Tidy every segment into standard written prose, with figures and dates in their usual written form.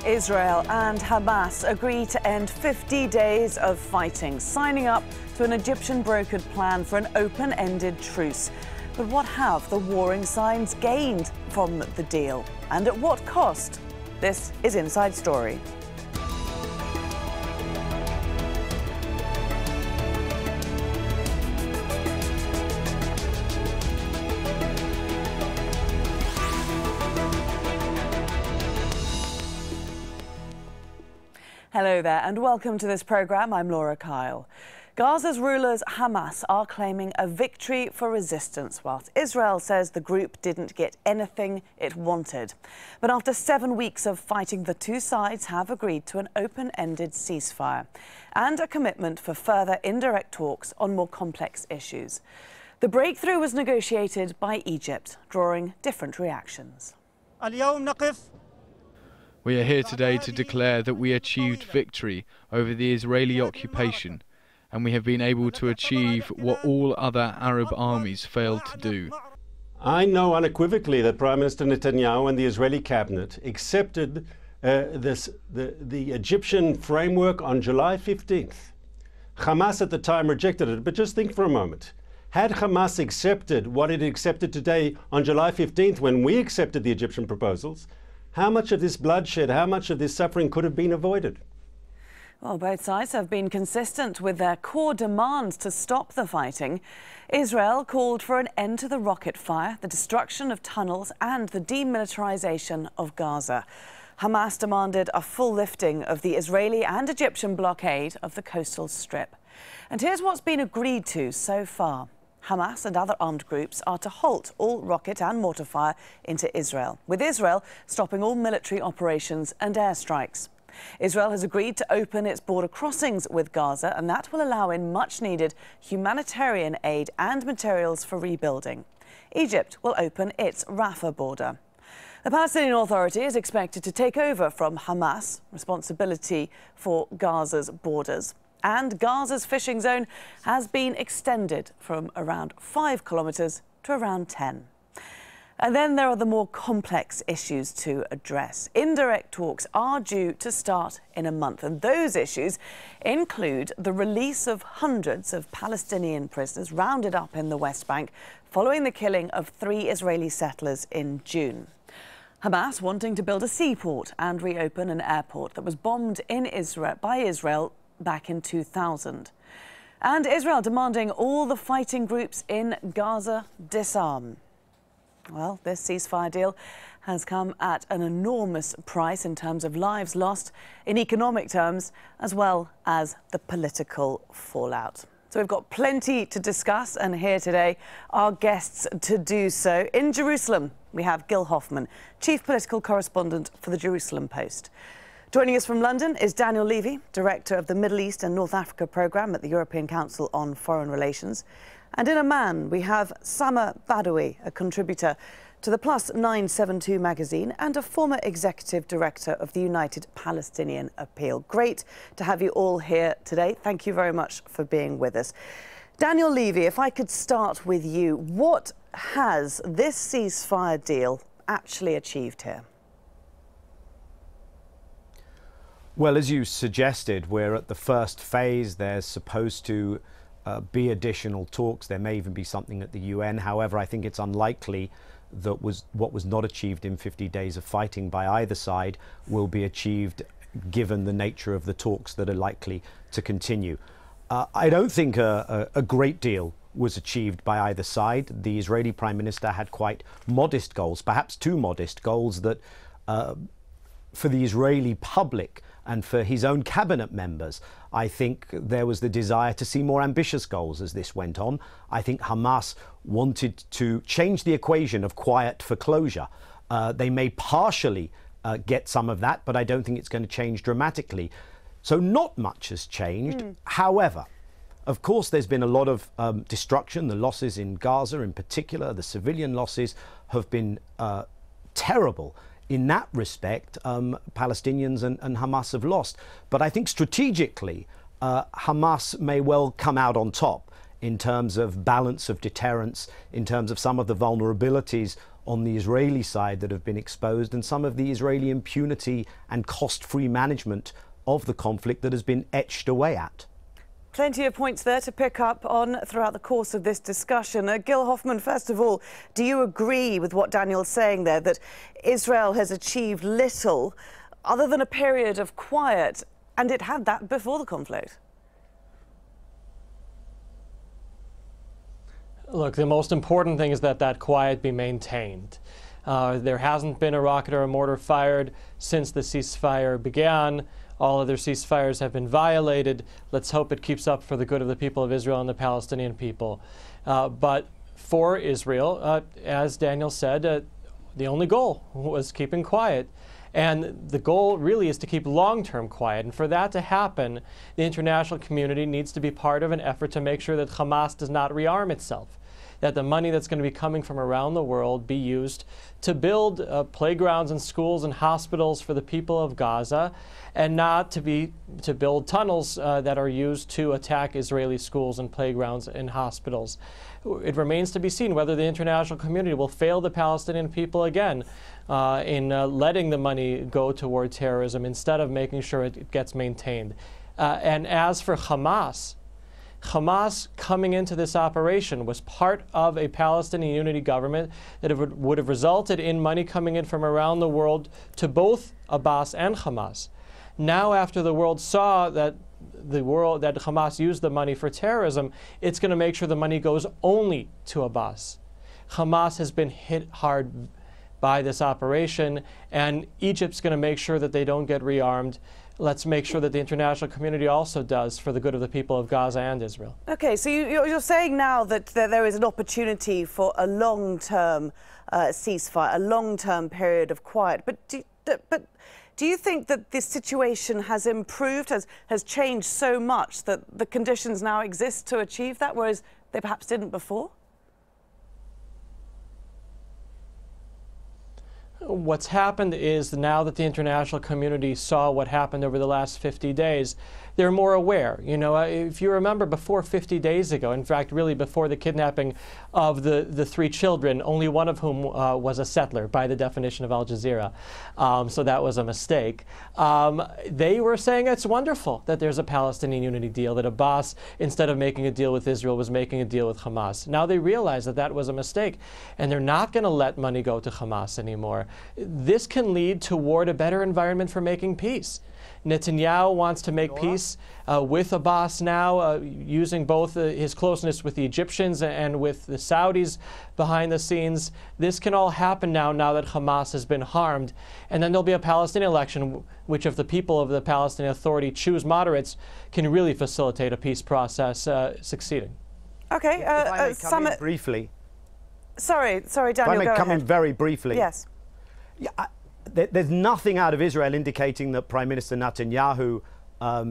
Israel and Hamas agree to end 50 days of fighting, signing up to an Egyptian brokered plan for an open-ended truce. But what have the warring sides gained from the deal? And at what cost? This is Inside Story. Hello there and welcome to this programme. I'm Laura Kyle. Gaza's rulers, Hamas, are claiming a victory for resistance, whilst Israel says the group didn't get anything it wanted. But after 7 weeks of fighting, the two sides have agreed to an open-ended ceasefire and a commitment for further indirect talks on more complex issues. The breakthrough was negotiated by Egypt, drawing different reactions. We are here today to declare that we achieved victory over the Israeli occupation, and we have been able to achieve what all other Arab armies failed to do. I know unequivocally that Prime Minister Netanyahu and the Israeli cabinet accepted the Egyptian framework on July 15th. Hamas at the time rejected it, but just think for a moment. Had Hamas accepted what it accepted today on July 15th when we accepted the Egyptian proposals, how much of this bloodshed, how much of this suffering could have been avoided? Well, both sides have been consistent with their core demands to stop the fighting. Israel called for an end to the rocket fire, the destruction of tunnels and the demilitarization of Gaza. Hamas demanded a full lifting of the Israeli and Egyptian blockade of the coastal strip. And here's what's been agreed to so far. Hamas and other armed groups are to halt all rocket and mortar fire into Israel, with Israel stopping all military operations and airstrikes. Israel has agreed to open its border crossings with Gaza, and that will allow in much-needed humanitarian aid and materials for rebuilding. Egypt will open its Rafah border. The Palestinian Authority is expected to take over from Hamas responsibility for Gaza's borders. And Gaza's fishing zone has been extended from around 5 kilometres to around 10. And then there are the more complex issues to address. Indirect talks are due to start in a month, and those issues include the release of hundreds of Palestinian prisoners rounded up in the West Bank following the killing of 3 Israeli settlers in June. Hamas wanting to build a seaport and reopen an airport that was bombed in by Israel back in 2000. And Israel demanding all the fighting groups in Gaza disarm. Well, this ceasefire deal has come at an enormous price in terms of lives lost, in economic terms, as well as the political fallout. So we've got plenty to discuss, and here today our guests to do so. In Jerusalem, we have Gil Hofman, Chief Political Correspondent for the Jerusalem Post. Joining us from London is Daniel Levy, Director of the Middle East and North Africa Programme at the European Council on Foreign Relations. And in Amman, we have Badawi, a contributor to the Plus 972 magazine and a former Executive Director of the United Palestinian Appeal. Great to have you all here today. Thank you very much for being with us. Daniel Levy, if I could start with you, what has this ceasefire deal actually achieved here? Well, as you suggested, we're at the first phase. There's supposed to be additional talks. There may even be something at the UN. However, I think it's unlikely that what was not achieved in 50 days of fighting by either side will be achieved given the nature of the talks that are likely to continue. I don't think a great deal was achieved by either side. The Israeli Prime Minister had quite modest goals, perhaps too modest goals that for the Israeli public and for his own cabinet members, I think there was the desire to see more ambitious goals as this went on. I think Hamas wanted to change the equation of quiet for closure. They may partially get some of that, but I don't think it's going to change dramatically. So not much has changed. However, of course, there's been a lot of destruction. The losses in Gaza in particular, the civilian losses have been terrible. In that respect, Palestinians and Hamas have lost. But I think strategically, Hamas may well come out on top in terms of balance of deterrence, in terms of some of the vulnerabilities on the Israeli side that have been exposed, and some of the Israeli impunity and cost-free management of the conflict that has been etched away at. Plenty of points there to pick up on throughout the course of this discussion. Gil Hofman, first of all, do you agree with what Daniel's saying there, that Israel has achieved little other than a period of quiet, and it had that before the conflict? Look, the most important thing is that that quiet be maintained. There hasn't been a rocket or a mortar fired since the ceasefire began. All other ceasefires have been violated. Let's hope it keeps up for the good of the people of Israel and the Palestinian people. But for Israel, as Daniel said, the only goal was keeping quiet. And the goal really is to keep long-term quiet. And for that to happen, the international community needs to be part of an effort to make sure that Hamas does not rearm itself, that the money that's going to be coming from around the world be used to build playgrounds and schools and hospitals for the people of Gaza, and not to build tunnels that are used to attack Israeli schools and playgrounds and hospitals. It remains to be seen whether the international community will fail the Palestinian people again in letting the money go toward terrorism instead of making sure it gets maintained. And as for Hamas, Hamas coming into this operation was part of a Palestinian unity government that would have resulted in money coming in from around the world to both Abbas and Hamas. Now, after the world saw that Hamas used the money for terrorism, it's going to make sure the money goes only to Abbas. Hamas has been hit hard by this operation, and Egypt's going to make sure that they don't get rearmed. Let's make sure that the international community also does for the good of the people of Gaza and Israel. Okay, so you're saying now that there is an opportunity for a long-term ceasefire, a long-term period of quiet. But do you think that this situation has improved, has changed so much that the conditions now exist to achieve that, whereas they perhaps didn't before? What's happened is, now that the international community saw what happened over the last 50 days, they're more aware. You know, if you remember, before 50 days ago, in fact, really before the kidnapping of the 3 children, only one of whom was a settler by the definition of Al Jazeera, so that was a mistake. They were saying it's wonderful that there's a Palestinian unity deal, that Abbas, instead of making a deal with Israel, was making a deal with Hamas. Now they realize that that was a mistake, and they're not going to let money go to Hamas anymore. This can lead toward a better environment for making peace. Netanyahu wants to make peace with Abbas now, using both his closeness with the Egyptians and with the Saudis behind the scenes. This can all happen now that Hamas has been harmed. And then there'll be a Palestinian election, which, if the people of the Palestinian Authority choose moderates, can really facilitate a peace process succeeding. Okay, if I may come in briefly. Sorry, Daniel, if I may go come ahead. in very briefly. Yes. Yeah, there's nothing out of Israel indicating that Prime Minister Netanyahu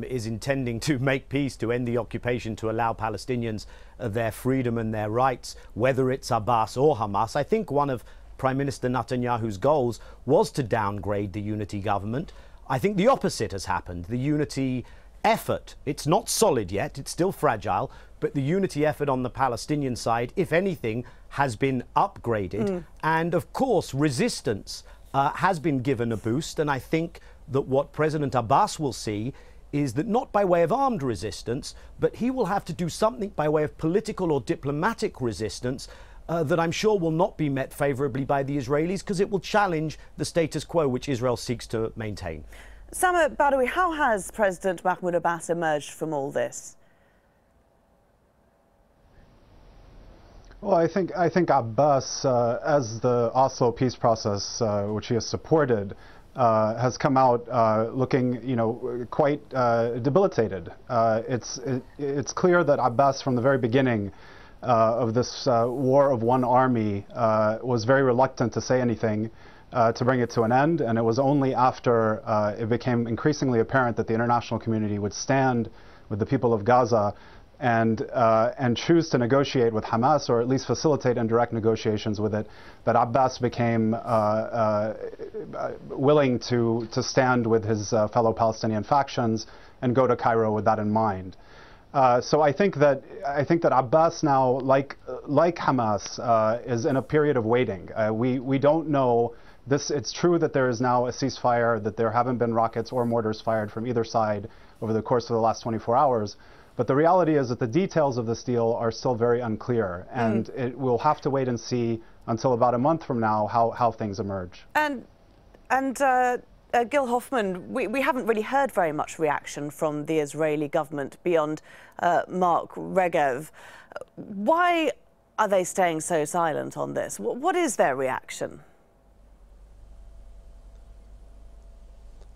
is intending to make peace, to end the occupation, to allow Palestinians their freedom and their rights, whether it's Abbas or Hamas. I think one of Prime Minister Netanyahu's goals was to downgrade the unity government. I think the opposite has happened. The unity effort, it's not solid yet, it's still fragile, but the unity effort on the Palestinian side, if anything, has been upgraded. And of course, resistance has been given a boost, and I think that what President Abbas will see is that, not by way of armed resistance, but he will have to do something by way of political or diplomatic resistance that I'm sure will not be met favorably by the Israelis, because it will challenge the status quo which Israel seeks to maintain. Sama Badawi, how has President Mahmoud Abbas emerged from all this? Well, I think Abbas, as the Oslo peace process, which he has supported, has come out looking, quite debilitated. It's clear that Abbas, from the very beginning of this war of one army, was very reluctant to say anything to bring it to an end, and it was only after it became increasingly apparent that the international community would stand with the people of Gaza and choose to negotiate with Hamas, or at least facilitate indirect negotiations with it, that Abbas became willing to stand with his fellow Palestinian factions and go to Cairo with that in mind. So I think that Abbas now, like Hamas, is in a period of waiting. We don't know this. It's true that there is now a ceasefire, that there haven't been rockets or mortars fired from either side over the course of the last 24 hours. But the reality is that the details of this deal are still very unclear, and we'll have to wait and see until about a month from now how things emerge. And Gil Hofman, we haven't really heard very much reaction from the Israeli government beyond Mark Regev. Why are they staying so silent on this? What is their reaction?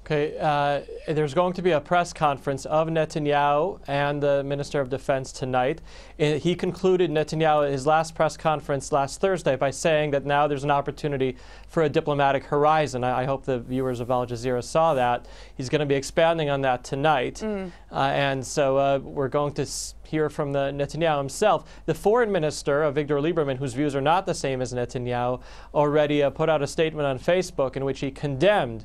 Okay, there's going to be a press conference of Netanyahu and the Minister of Defense tonight. He concluded his last press conference last Thursday by saying that now there's an opportunity for a diplomatic horizon. I hope the viewers of Al Jazeera saw that. He's going to be expanding on that tonight. And so we're going to hear from the Netanyahu himself. The foreign minister, Victor Lieberman, whose views are not the same as Netanyahu, already put out a statement on Facebook in which he condemned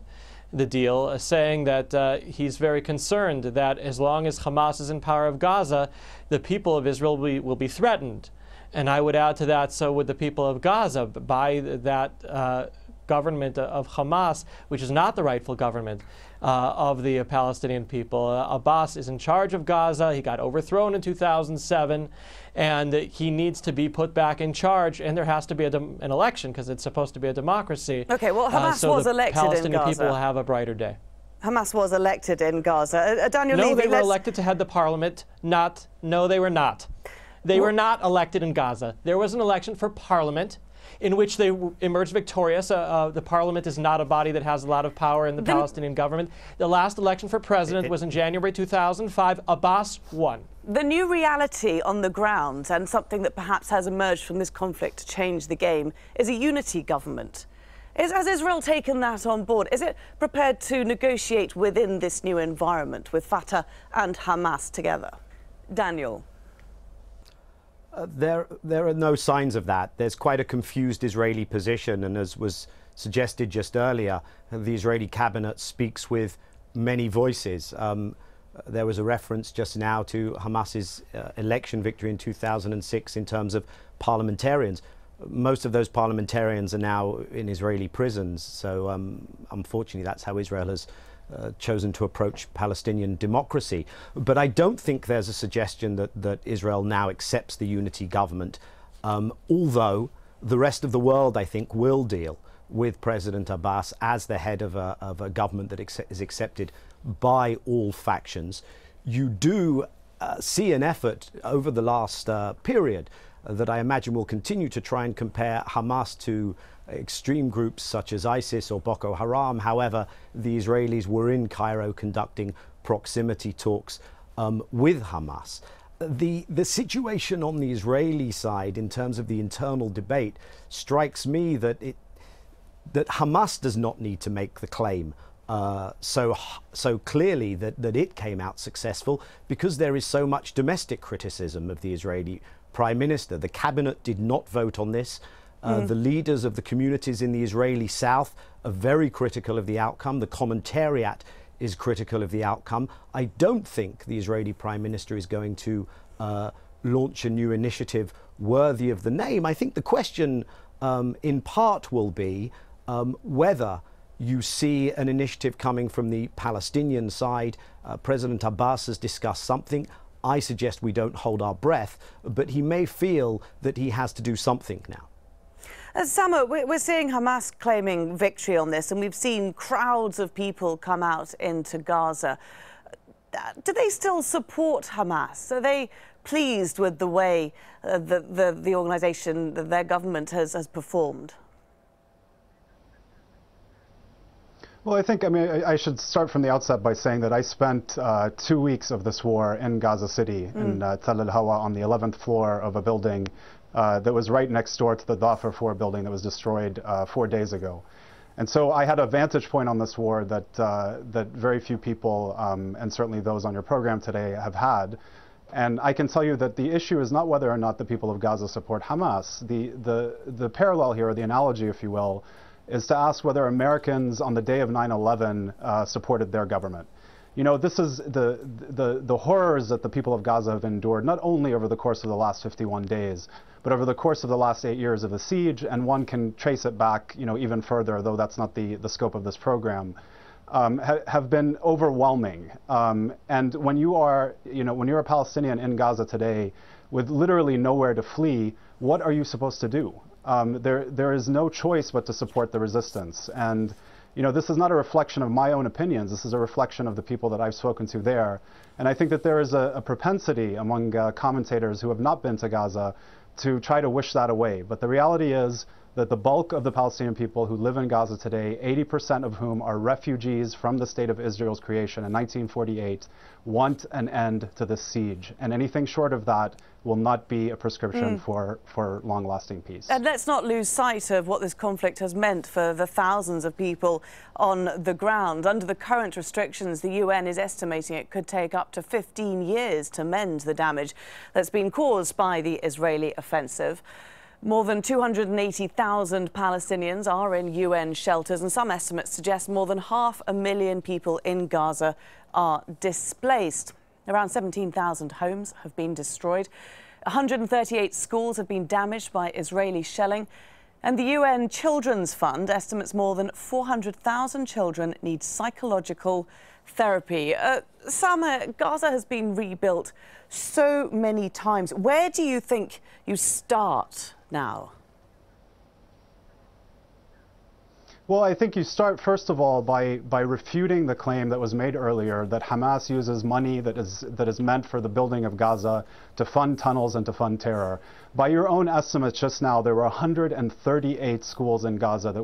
the deal, saying that he's very concerned that as long as Hamas is in power of Gaza, the people of Israel will be threatened. And I would add to that, so would the people of Gaza, by that government of Hamas, which is not the rightful government of the Palestinian people. Abbas is in charge of Gaza. He got overthrown in 2007, and he needs to be put back in charge, and there has to be an election because it's supposed to be a democracy. Okay, well, Hamas was elected in Gaza. Palestinian people will have a brighter day. Hamas was elected in Gaza. Daniel No, Levy, they were elected to head the parliament. No, they were not. They were not elected in Gaza. There was an election for parliament in which they emerged victorious. The parliament is not a body that has a lot of power in the Palestinian government. The last election for president was in January 2005. Abbas won. The new reality on the ground, and something that perhaps has emerged from this conflict to change the game, is a unity government. Has Israel taken that on board? Is it prepared to negotiate within this new environment with Fatah and Hamas together? Daniel. There are no signs of that. There's quite a confused Israeli position, and as was suggested just earlier, the Israeli cabinet speaks with many voices. There was a reference just now to Hamas's election victory in 2006 in terms of parliamentarians. Most of those parliamentarians are now in Israeli prisons, so unfortunately that's how Israel has chosen to approach Palestinian democracy. But I don't think there's a suggestion that Israel now accepts the unity government, although the rest of the world, I think, will deal with President Abbas as the head of a government that is accepted by all factions. You do see an effort over the last period that I imagine will continue to try and compare Hamas to extreme groups such as ISIS or Boko Haram. However, the Israelis were in Cairo conducting proximity talks with Hamas. The situation on the Israeli side in terms of the internal debate strikes me that Hamas does not need to make the claim so clearly that it came out successful, because there is so much domestic criticism of the Israeli Prime Minister. The cabinet did not vote on this. The leaders of the communities in the Israeli south are very critical of the outcome. The commentariat is critical of the outcome. I don't think the Israeli Prime Minister is going to launch a new initiative worthy of the name. I think the question in part will be whether you see an initiative coming from the Palestinian side. President Abbas has discussed something. I suggest we don't hold our breath, but he may feel that he has to do something now. Samo, we're seeing Hamas claiming victory on this, and we've seen crowds of people come out into Gaza. Do they still support Hamas? Are they pleased with the way the organisation, their government has performed? Well, I should start from the outset by saying that I spent 2 weeks of this war in Gaza City, in Tel al-Hawa, on the 11th floor of a building that was right next door to the Dhafar 4 building that was destroyed 4 days ago. And so I had a vantage point on this war that very few people, and certainly those on your program today, have had. And I can tell you that the issue is not whether or not the people of Gaza support Hamas. The parallel here, or the analogy, if you will, is to ask whether Americans on the day of 9/11 supported their government. You know, this is the horrors that the people of Gaza have endured, not only over the course of the last 51 days, but over the course of the last 8 years of the siege, and one can trace it back, you know, even further, though that's not the scope of this program, have been overwhelming. And when you are, you know, when you're a Palestinian in Gaza today, with literally nowhere to flee, what are you supposed to do? There is no choice but to support the resistance. And you know, this is not a reflection of my own opinions. This is a reflection of the people that I've spoken to there. And I think that there is a propensity among commentators who have not been to Gaza to try to wish that away. But the reality is that the bulk of the Palestinian people who live in Gaza today, 80% of whom are refugees from the state of Israel's creation in 1948, want an end to this siege. And anything short of that will not be a prescription for long-lasting peace. And let's not lose sight of what this conflict has meant for the thousands of people on the ground. Under the current restrictions, the UN is estimating it could take up to 15 years to mend the damage that's been caused by the Israeli offensive. More than 280,000 Palestinians are in UN shelters, and some estimates suggest more than 500,000 people in Gaza are displaced. Around 17,000 homes have been destroyed. 138 schools have been damaged by Israeli shelling. And the UN Children's Fund estimates more than 400,000 children need psychological therapy. Sama, Gaza has been rebuilt so many times. Where do you think you start now? Well, I think you start, first of all, by refuting the claim that was made earlier that Hamas uses money that is meant for the building of Gaza to fund tunnels and to fund terror. By your own estimates just now, there were 138 schools in Gaza that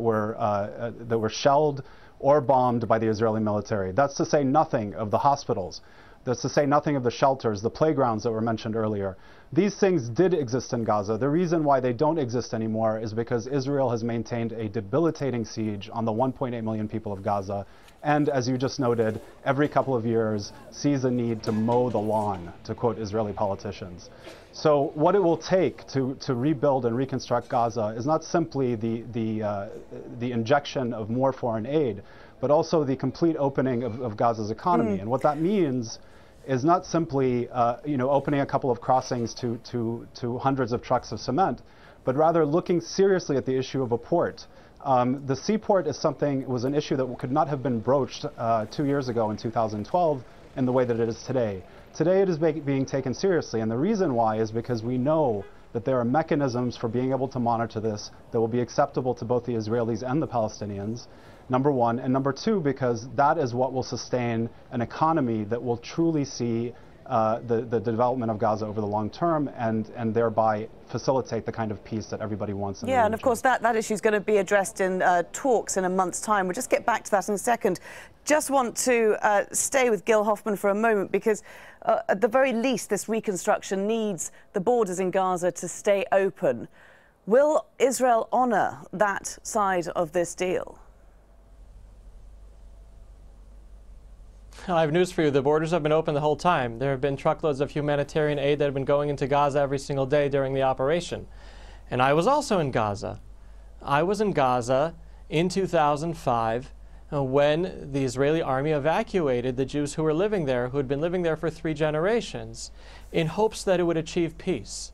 were shelled or bombed by the Israeli military. That's to say nothing of the hospitals. That's to say nothing of the shelters, the playgrounds that were mentioned earlier. These things did exist in Gaza. The reason why they don't exist anymore is because Israel has maintained a debilitating siege on the 1.8 million people of Gaza. And as you just noted, every couple of years sees a need to mow the lawn, to quote Israeli politicians. So what it will take to rebuild and reconstruct Gaza is not simply the injection of more foreign aid, but also the complete opening of Gaza's economy. And what that means is not simply opening a couple of crossings to hundreds of trucks of cement, but rather looking seriously at the issue of a port. The seaport was an issue that could not have been broached 2 years ago in 2012 in the way that it is today. Today it is being taken seriously, and the reason why is because we know that there are mechanisms for being able to monitor this that will be acceptable to both the Israelis and the Palestinians, number one. And number two, because that is what will sustain an economy that will truly see the development of Gaza over the long term and thereby facilitate the kind of peace that everybody wants in the region. And of course that issue is going to be addressed in talks in a month's time. We'll just get back to that in a second. Just want to stay with Gil Hofman for a moment, because at the very least this reconstruction needs the borders in Gaza to stay open. Will Israel honour that side of this deal? I have news for you. The borders have been open the whole time. There have been truckloads of humanitarian aid that have been going into Gaza every single day during the operation. And I was also in Gaza. I was in Gaza in 2005 when the Israeli army evacuated the Jews who were living there, who had been living there for 3 generations, in hopes that it would achieve peace.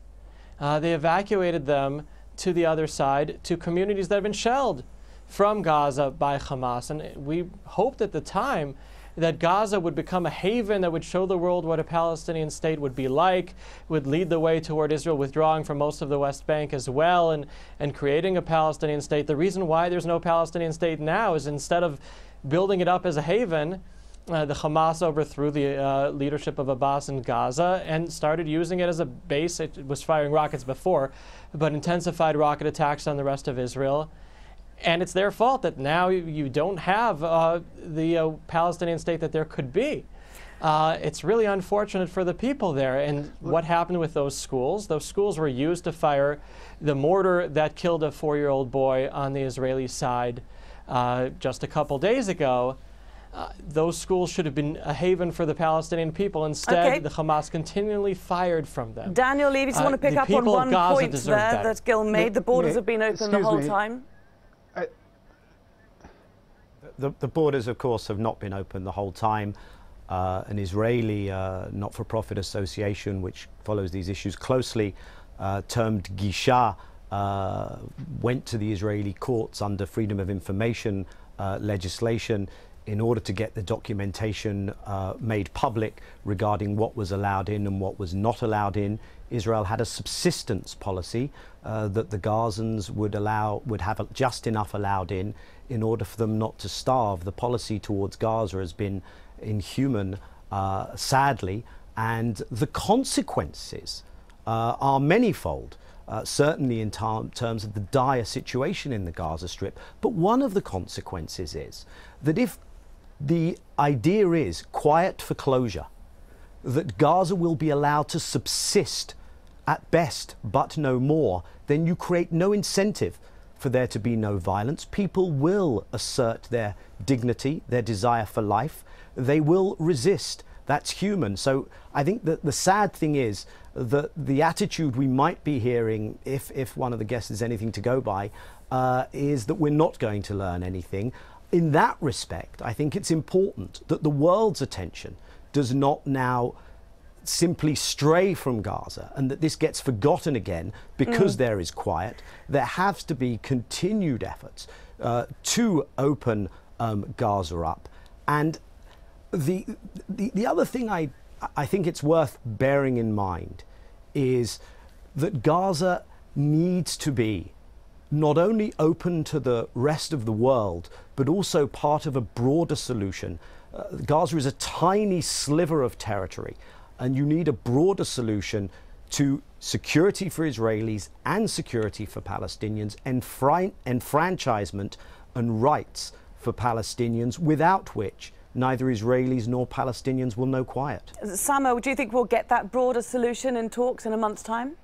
They evacuated them to the other side, to communities that had been shelled from Gaza by Hamas. And we hoped at the time that Gaza would become a haven that would show the world what a Palestinian state would be like, would lead the way toward Israel withdrawing from most of the West Bank as well, and creating a Palestinian state. The reason why there's no Palestinian state now is instead of building it up as a haven, the Hamas overthrew the leadership of Abbas in Gaza and started using it as a base. It was firing rockets before, but intensified rocket attacks on the rest of Israel. And it's their fault that now you don't have the Palestinian state that there could be. It's really unfortunate for the people there. And what happened with those schools were used to fire the mortar that killed a 4-year-old boy on the Israeli side just a couple days ago. Those schools should have been a haven for the Palestinian people. Instead, the Hamas continually fired from them. Daniel Levy, just want to pick up on one point there that Gil made. The borders have been open the whole time. the borders, of course, have not been open the whole time. An Israeli not-for-profit association which follows these issues closely, termed Gisha, went to the Israeli courts under Freedom of Information legislation in order to get the documentation made public regarding what was allowed in and what was not allowed in. Israel had a subsistence policy that the Gazans would have just enough allowed in order for them not to starve. The policy towards Gaza has been inhuman, sadly, and the consequences are manifold. Certainly in terms of the dire situation in the Gaza Strip. But one of the consequences is that if the idea is quiet for closure, that Gaza will be allowed to subsist at best, but no more, then you create no incentive for there to be no violence. People will assert their dignity, their desire for life. They will resist. That's human. So I think that the sad thing is that the attitude we might be hearing, if one of the guests is anything to go by, is that we're not going to learn anything. In that respect, I think it's important that the world's attention does not now simply stray from Gaza and that this gets forgotten again because there is quiet. There has to be continued efforts to open Gaza up. And the other thing I think it's worth bearing in mind is that Gaza needs to be not only open to the rest of the world, but also part of a broader solution. Gaza is a tiny sliver of territory, and you need a broader solution to security for Israelis and security for Palestinians, enfranchisement and rights for Palestinians, without which neither Israelis nor Palestinians will know quiet. Samo, do you think we'll get that broader solution in talks in a month's time?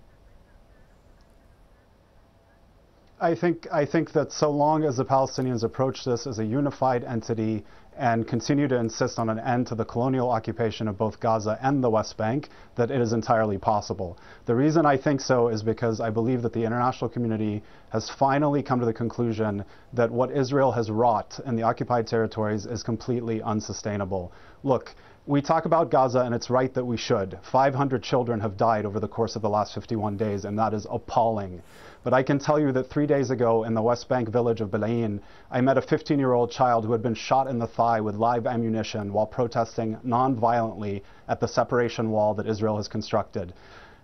I think that so long as the Palestinians approach this as a unified entity and continue to insist on an end to the colonial occupation of both Gaza and the West Bank, that it is entirely possible. The reason I think so is because I believe that the international community has finally come to the conclusion that what Israel has wrought in the occupied territories is completely unsustainable. Look, we talk about Gaza, and it's right that we should. 500 children have died over the course of the last 51 days, and that is appalling. But I can tell you that 3 days ago in the West Bank village of Belain, I met a 15-year-old child who had been shot in the thigh with live ammunition while protesting non-violently at the separation wall that Israel has constructed.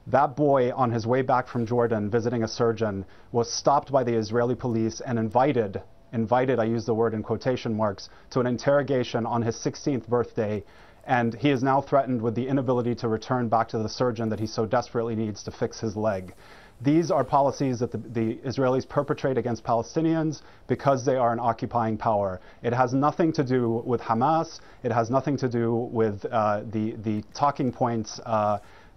That boy, on his way back from Jordan visiting a surgeon, was stopped by the Israeli police and invited, I use the word in quotation marks, to an interrogation on his 16th birthday. And he is now threatened with the inability to return back to the surgeon that he so desperately needs to fix his leg. These are policies that the Israelis perpetrate against Palestinians because they are an occupying power. It has nothing to do with Hamas. It has nothing to do with the talking points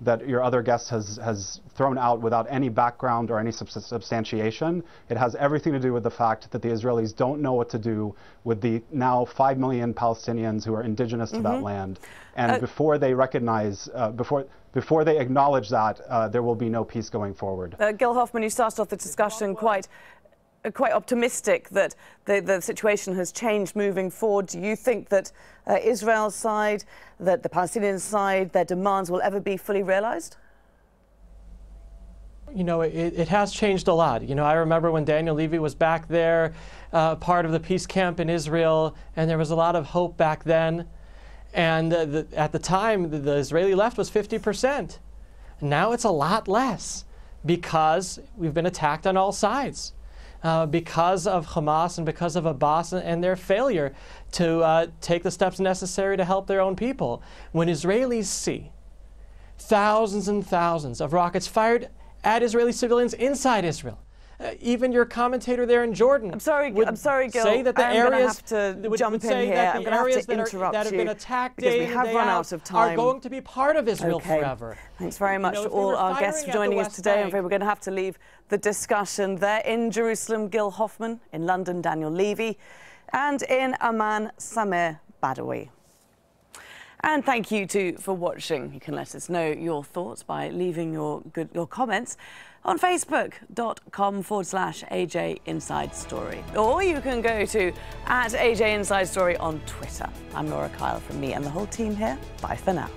that your other guest has thrown out without any background or any substantiation. It has everything to do with the fact that the Israelis don't know what to do with the now 5 million Palestinians who are indigenous to that land. And before they recognize, before they acknowledge that, there will be no peace going forward. Gil Hofman, you started off the discussion quite optimistic that the situation has changed moving forward. Do you think that Israel's side, that the Palestinian side, their demands will ever be fully realized? You know, it has changed a lot. You know, I remember when Daniel Levy was back there, part of the peace camp in Israel, and there was a lot of hope back then. And at the time, the Israeli left was 50%. Now it's a lot less because we've been attacked on all sides. Because of Hamas and because of Abbas and their failure to take the steps necessary to help their own people. When Israelis see thousands and thousands of rockets fired at Israeli civilians inside Israel, even your commentator there in Jordan. I'm sorry, Gil. Say that the areas I'm going to have to interrupt that have been attacked because day we have in, run day out of time. Are going to be part of Israel forever. Thanks very much to all our guests for joining us today. I'm afraid we're going to have to leave the discussion there. In Jerusalem, Gil Hofman. In London, Daniel Levy. And in Amman, Samer Badawi. And thank you too for watching. You can let us know your thoughts by leaving your comments on facebook.com/AJ Inside Story. Or you can go to @AJ Inside Story on Twitter. I'm Laura Kyle from me and the whole team here. Bye for now.